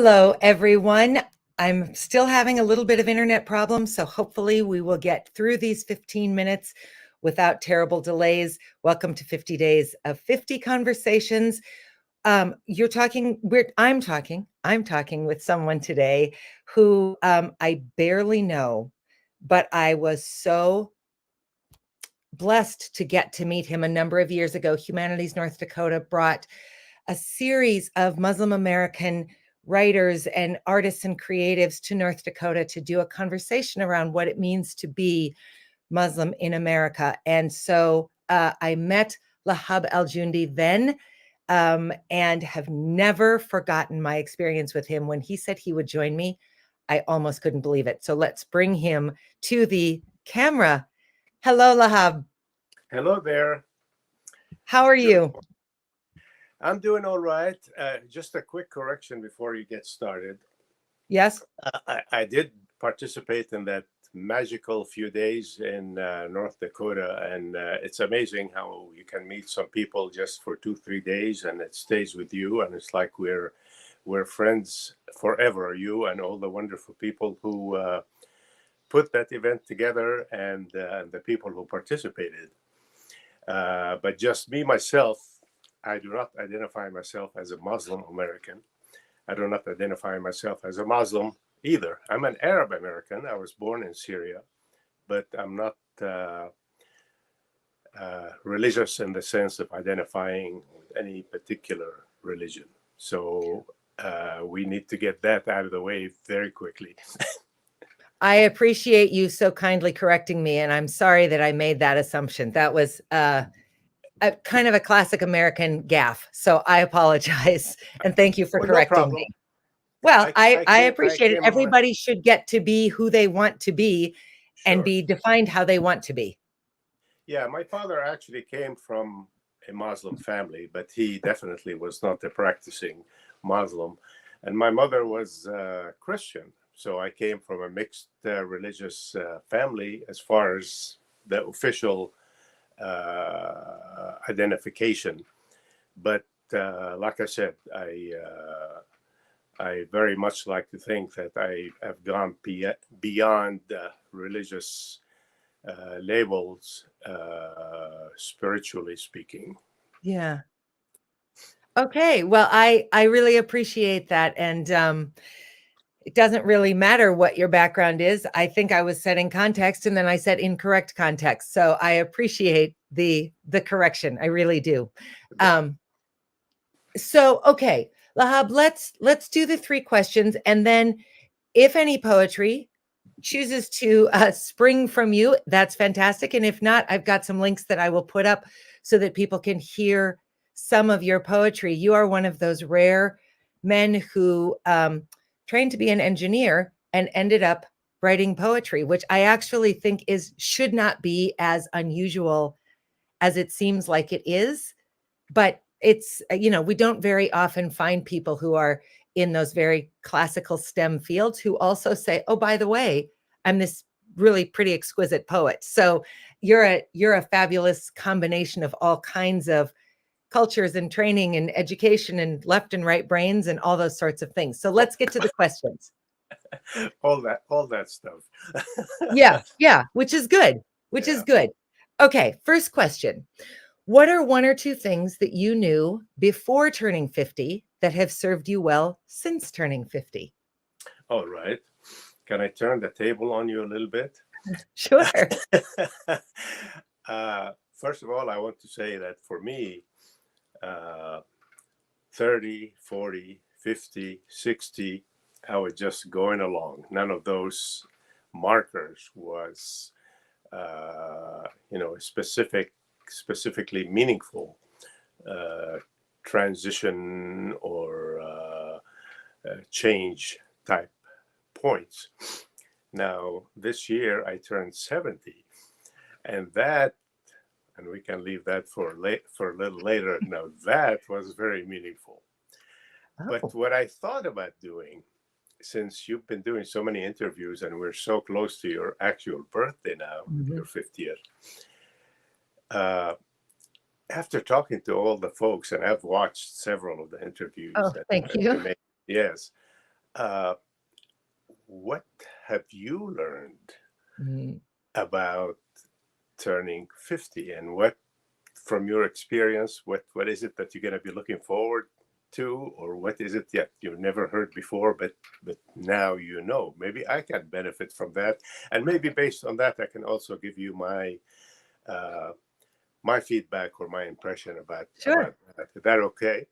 Hello, everyone. I'm still having a little bit of internet problems, so hopefully we will get through these 15 minutes without terrible delays. Welcome to 50 Days of 50 Conversations. I'm talking with someone today who I barely know, but I was so blessed to get to meet him a number of years ago. Humanities North Dakota brought a series of Muslim American writers and artists and creatives to North Dakota to do a conversation around what it means to be Muslim in America. And so I met Lahab Al-Jundi then and have never forgotten my experience with him. When he said he would join me, I almost couldn't believe it. So let's bring him to the camera. Hello, Lahab. Hello there. How are you? I'm doing all right. Just a quick correction before you get started. Yes. I did participate in that magical few days in North Dakota, and it's amazing how you can meet some people just for 2-3 days, and it stays with you, and it's like we're friends forever. You and all the wonderful people who put that event together, and the people who participated. But just me myself, I do not identify myself as a Muslim American. I do not identify myself as a Muslim either. I'm an Arab American. I was born in Syria, but I'm not religious in the sense of identifying with any particular religion. So we need to get that out of the way very quickly. I appreciate you so kindly correcting me, and I'm sorry that I made that assumption. That was a kind of a classic American gaffe. So I apologize, and thank you for correcting me. Well, I appreciate it. Everybody should get to be who they want to be and be defined how they want to be. Yeah, my father actually came from a Muslim family, but he definitely was not a practicing Muslim. And my mother was Christian. So I came from a mixed religious family as far as the official identification. But like I said, I very much like to think that I have gone beyond religious labels, spiritually speaking. Yeah. Okay. Well, I really appreciate that. And it doesn't really matter what your background is. I think I was setting context and then I said incorrect context. So I appreciate the correction. I really do. So, okay, Lahab, let's do the 3 questions. And then if any poetry chooses to spring from you, that's fantastic. And if not, I've got some links that I will put up so that people can hear some of your poetry. You are one of those rare men who trained to be an engineer and ended up writing poetry, which I actually think should not be as unusual as it seems like it is. But it's, we don't very often find people who are in those very classical STEM fields who also say, oh, by the way, I'm this really pretty exquisite poet. So you're a fabulous combination of all kinds of cultures and training and education and left and right brains and all those sorts of things. So let's get to the questions. all that stuff. Yeah, which is good. Is good. Okay, first question. What are 1 or 2 things that you knew before turning 50 that have served you well since turning 50? All right. Can I turn the table on you a little bit? Sure. First of all, I want to say that for me, 30, 40, 50, 60, I was just going along. None of those markers was, specifically meaningful transition or change type points. Now, this year I turned 70, and we can leave that for a little later. Now, that was very meaningful. Oh. But what I thought about doing, since you've been doing so many interviews and we're so close to your actual birthday now, your 50th, after talking to all the folks, and I've watched several of the interviews. Oh, thank you. Yes. uh, what have you learned Mm. about turning 50, and what, from your experience, what is it that you're going to be looking forward to, or what is it that you've never heard before, but now you know? Maybe I can benefit from that, and maybe based on that I can also give you uh, my feedback or my impression about Sure. that. Is that okay?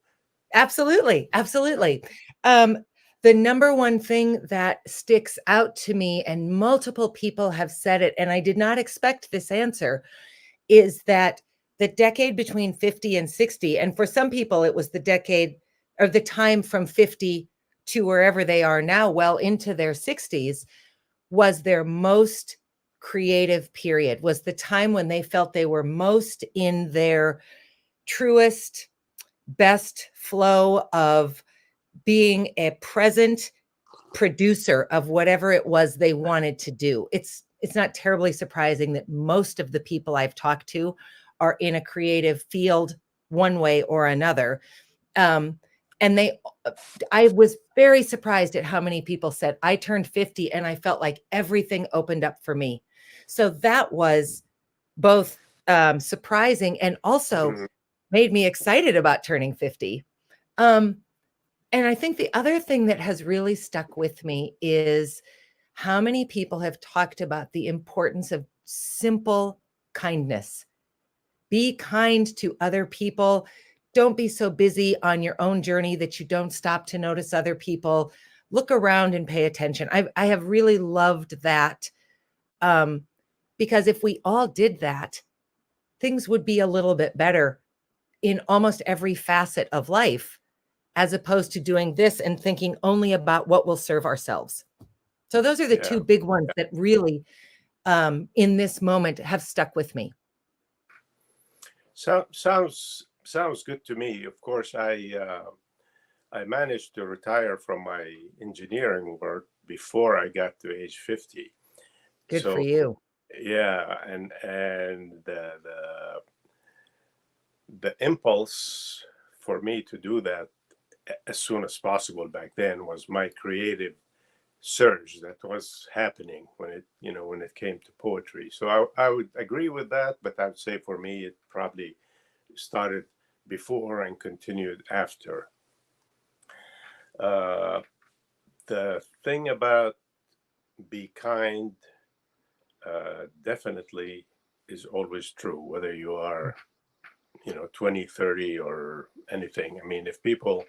Absolutely. Absolutely. Um, the number one thing that sticks out to me, and multiple people have said it, and I did not expect this answer, is that the decade between 50 and 60, and for some people, it was the decade or the time from 50 to wherever they are now, well into their 60s, was their most creative period, was the time when they felt they were most in their truest, best flow of being a present producer of whatever it was they wanted to do. It's not terribly surprising that most of the people I've talked to are in a creative field one way or another. Um, and I was very surprised at how many people said, I turned 50 and I felt like everything opened up for me. So that was both surprising and also Mhm. made me excited about turning 50. Um, and I think the other thing that has really stuck with me is how many people have talked about the importance of simple kindness. Be kind to other people. Don't be so busy on your own journey that you don't stop to notice other people. Look around and pay attention. I have really loved that, um, because if we all did that, things would be a little bit better in almost every facet of life, as opposed to doing this and thinking only about what will serve ourselves. So those are the Yeah. two big ones that really, in this moment, have stuck with me. Sounds good to me. Of course, I managed to retire from my engineering work before I got to age 50. Good for So you. yeah, and the impulse for me to do that as soon as possible back then was my creative surge that was happening when it came to poetry. So I would agree with that, but I would say for me it probably started before and continued after. Uh, the thing about be kind definitely is always true, whether you are 20, 30, or anything. I mean, if people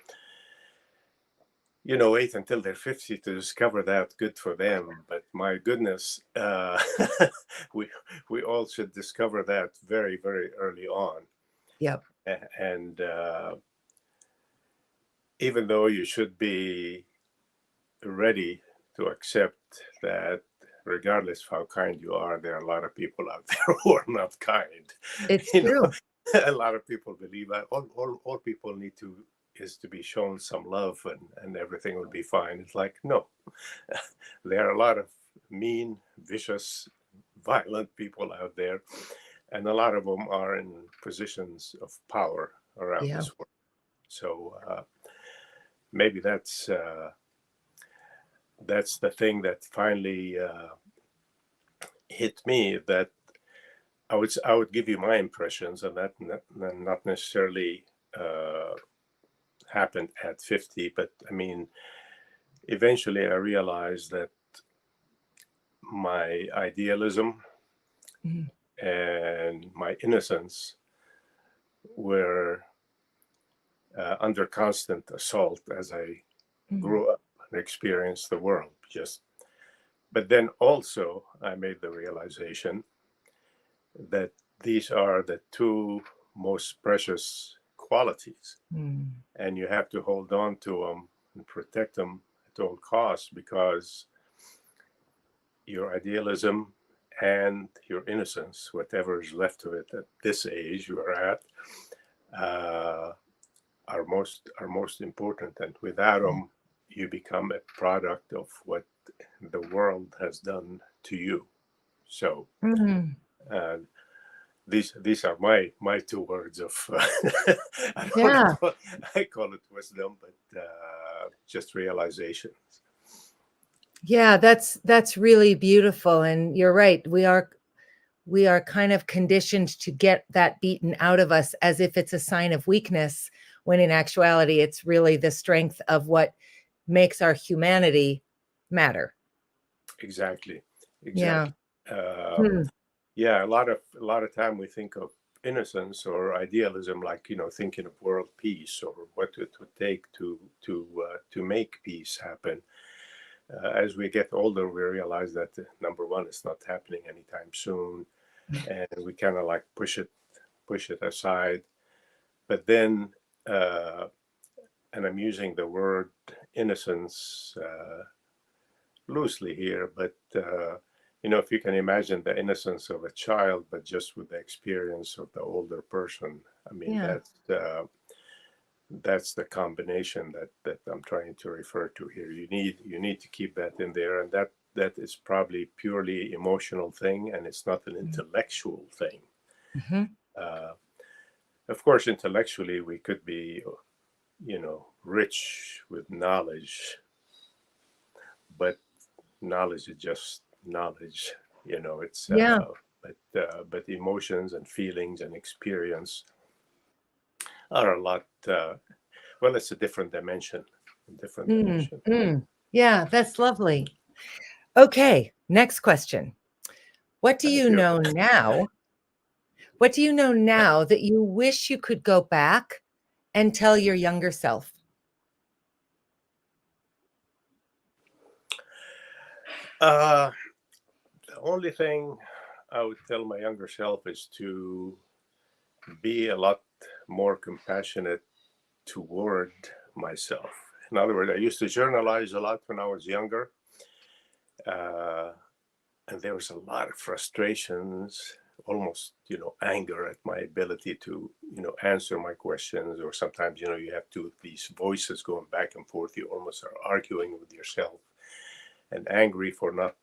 wait until they're 50 to discover that, good for them. But my goodness, we we all should discover that very, very early on. Yep. And even though you should be ready to accept that, regardless of how kind you are, there are a lot of people out there who are not kind. It's you know true. a lot of people believe that all people need to is to be shown some love, and everything will be fine. It's like, no. There are a lot of mean, vicious, violent people out there, and a lot of them are in positions of power around Yeah. this world. So maybe that's the thing that finally hit me, that I would give you my impressions, and that not necessarily uh, happened at 50, but I mean, eventually I realized that my idealism Mhm. and my innocence were under constant assault as I Mhm. grew up and experienced the world. But then also I made the realization that these are the two most precious qualities, Mm. and you have to hold on to them and protect them at all costs, because your idealism and your innocence, whatever is left of it at this age you are at, uh, are most important. And without them, you become a product of what the world has done to you. So Mm. uh, these are my two words of I don't Yeah. call I call it wisdom, but just realizations. Yeah, that's really beautiful. And you're right. We are kind of conditioned to get that beaten out of us as if it's a sign of weakness, when in actuality, it's really the strength of what makes our humanity matter. Exactly, Yeah. exactly. Uh, Hmm. yeah, a lot of time we think of innocence or idealism like, thinking of world peace or what it would take to make peace happen. As we get older, we realize that number one, it's not happening anytime soon, and we kind of like push it aside. But then, uh, and I'm using the word innocence loosely here, but if you can imagine the innocence of a child, but just with the experience of the older person, I mean, Yeah. that's the combination that I'm trying to refer to here. You need to keep that in there, and that is probably purely emotional thing, and it's not an intellectual thing. Mm-hmm. Uh, of course, intellectually, we could be, rich with knowledge, but knowledge is just knowledge. It's Yeah. but emotions and feelings and experience are a lot. Well, it's a different dimension. A different Mm, dimension. mm. Yeah, that's lovely. Okay, next question. What do Thank you you. know now? What do you know now that you wish you could go back and tell your younger self? Uh, the only thing I would tell my younger self is to be a lot more compassionate toward myself. In other words, I used to journalize a lot when I was younger, uh, and there was a lot of frustrations, almost anger at my ability to answer my questions, or sometimes you have these voices going back and forth. You almost are arguing with yourself, and angry for not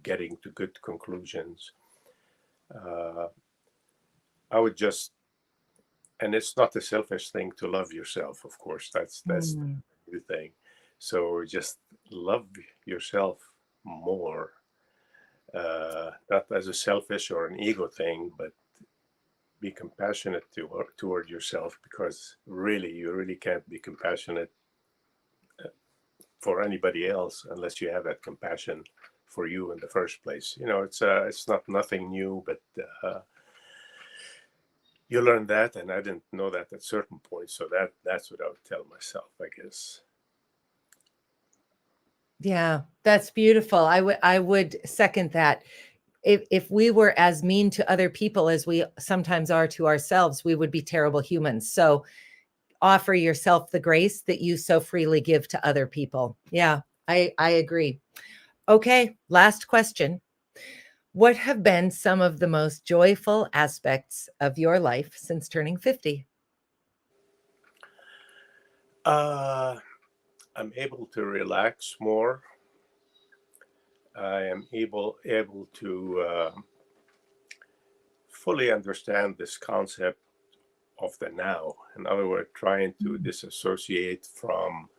getting to good conclusions. Uh, I would just, and it's not a selfish thing to love yourself, of course. That's Mm, the new thing. So just love yourself more, not as a selfish or an ego thing, but be compassionate toward yourself, because really, you really can't be compassionate for anybody else unless you have that compassion for you in the first place. It's not nothing new, but you learn that, and I didn't know that at certain points. So that's what I would tell myself, I guess. yeah, that's beautiful. I would second that. If we were as mean to other people as we sometimes are to ourselves, we would be terrible humans. So offer yourself the grace that you so freely give to other people. Yeah, I agree. Okay, last question. What have been some of the most joyful aspects of your life since turning 50? Uh, I'm able to relax more. I am able to fully understand this concept of the now. In other words, trying to Mm. disassociate from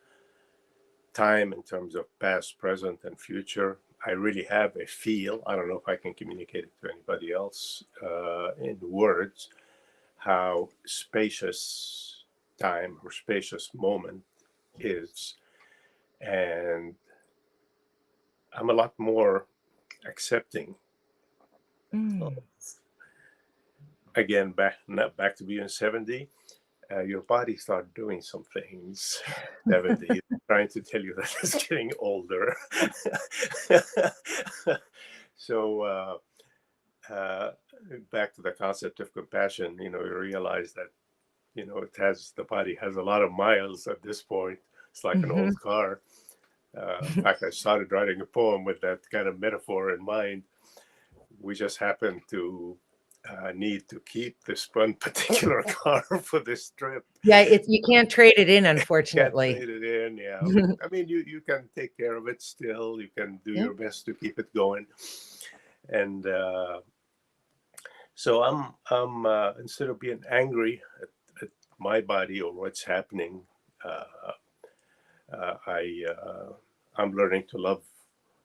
time in terms of past, present, and future. I really have a feel. I don't know if I can communicate it to anybody else in words, how spacious time or spacious moment is. And I'm a lot more accepting. Mm. Again, back to being 70. Your body start doing some things. 70, trying to tell you that it's getting older. So uh, back to the concept of compassion, you realize that the body has a lot of miles at this point. It's like an Mhm. old car. In fact, I started writing a poem with that kind of metaphor in mind. We just happen to need to keep this one particular car for this trip. Yeah, it's you can't trade it in, Can't unfortunately. trade it in, yeah. But I mean, you can take care of it still. You can do Yeah. your best to keep it going. And so I'm instead of being angry at my body or what's happening, uh, I I'm learning to love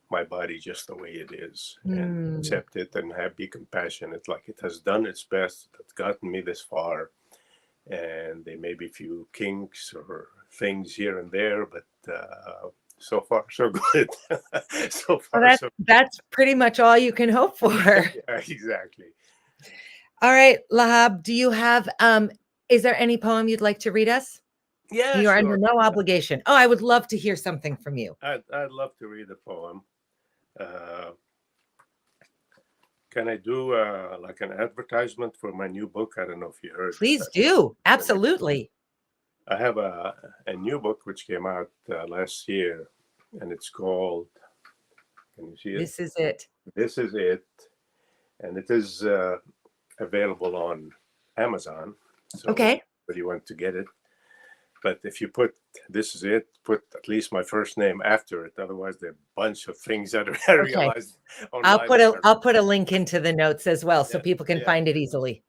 my body just the way it is and accept it and be compassionate. Like it has done its best. It's gotten me this far. And there may be a few kinks or things here and there, but so far so good. So far, Well, so that's pretty much all you can hope for. yeah, exactly. All right, Lahab, do you have is there any poem you'd like to read us? Yeah, You are under sure. no obligation. Oh, I would love to hear something from you. I'd love to read a poem. Can I do like an advertisement for my new book? I don't know if you heard. Please do. Absolutely. I have a new book which came out last year, and it's called, can you see it? This is it. This is it. And it is available on Amazon. So Okay. if you want to get it. But if you put this is it, put at least my first name after it. Otherwise, there are a bunch of things that I realized online. I'll put a link into the notes as well so people can find it easily.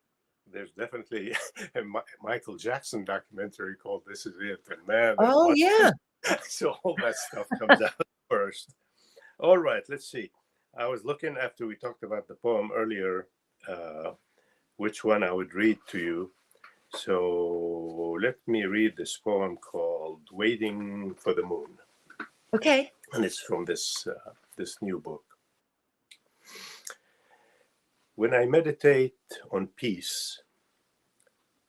There's definitely a Michael Jackson documentary called "This Is It," and man, oh yeah. So all that stuff comes out first. All right, let's see. I was looking after we talked about the poem earlier, which one I would read to you. So let me read this poem called "Waiting for the Moon." Okay. And it's from this new book. When I meditate on peace,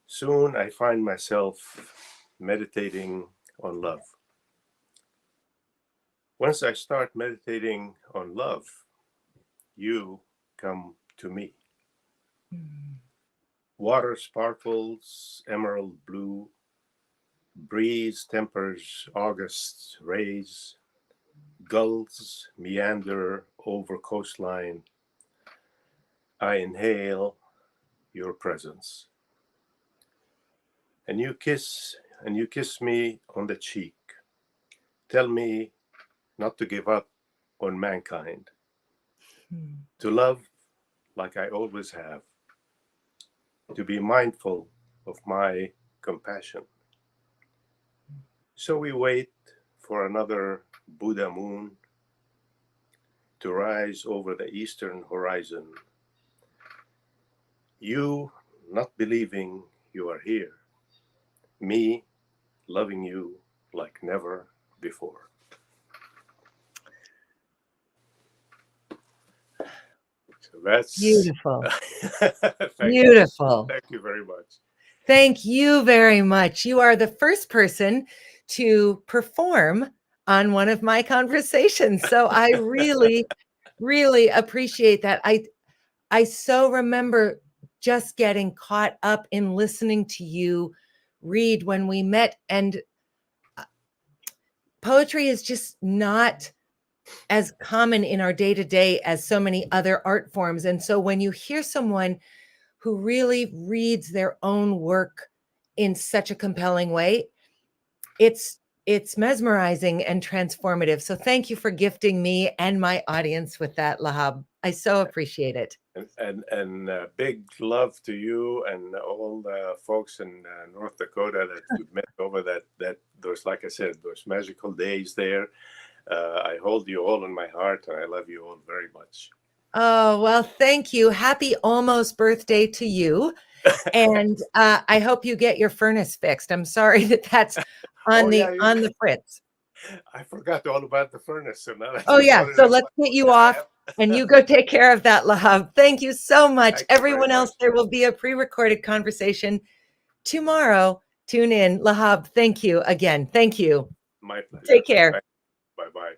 soon I find myself meditating on love. Once I start meditating on love, you come to me. Water sparkles emerald blue, breeze tempers August's rays, gulls meander over coastline. I inhale your presence. And you kiss me on the cheek. Tell me not to give up on mankind, to love like I always have, to be mindful of my compassion. So we wait for another Buddha moon to rise over the eastern horizon. You not believing you are here, me loving you like never before. So that's beautiful. Beautiful. Thank you very much. Thank you very much. You are the first person to perform on one of my conversations. So I really, really appreciate that. I so remember just getting caught up in listening to you read when we met, and poetry is just not as common in our day-to-day as so many other art forms. And so when you hear someone who really reads their own work in such a compelling way, it's mesmerizing and transformative. So thank you for gifting me and my audience with that, Lahab. I so appreciate it. And big love to you and all the folks in North Dakota that we've met over that those, like I said, those magical days there. I hold you all in my heart, and I love you all very much. Oh, well, thank you. Happy almost birthday to you. And I hope you get your furnace fixed. I'm sorry that's on the fritz. I forgot all about the furnace. So now so let's get you off and you go take care of that, Lahab. Thank you so much. Everyone else, there will be a pre-recorded conversation tomorrow. Tune in. Lahab, thank you again. Thank you. My pleasure. Take care. Bye-bye.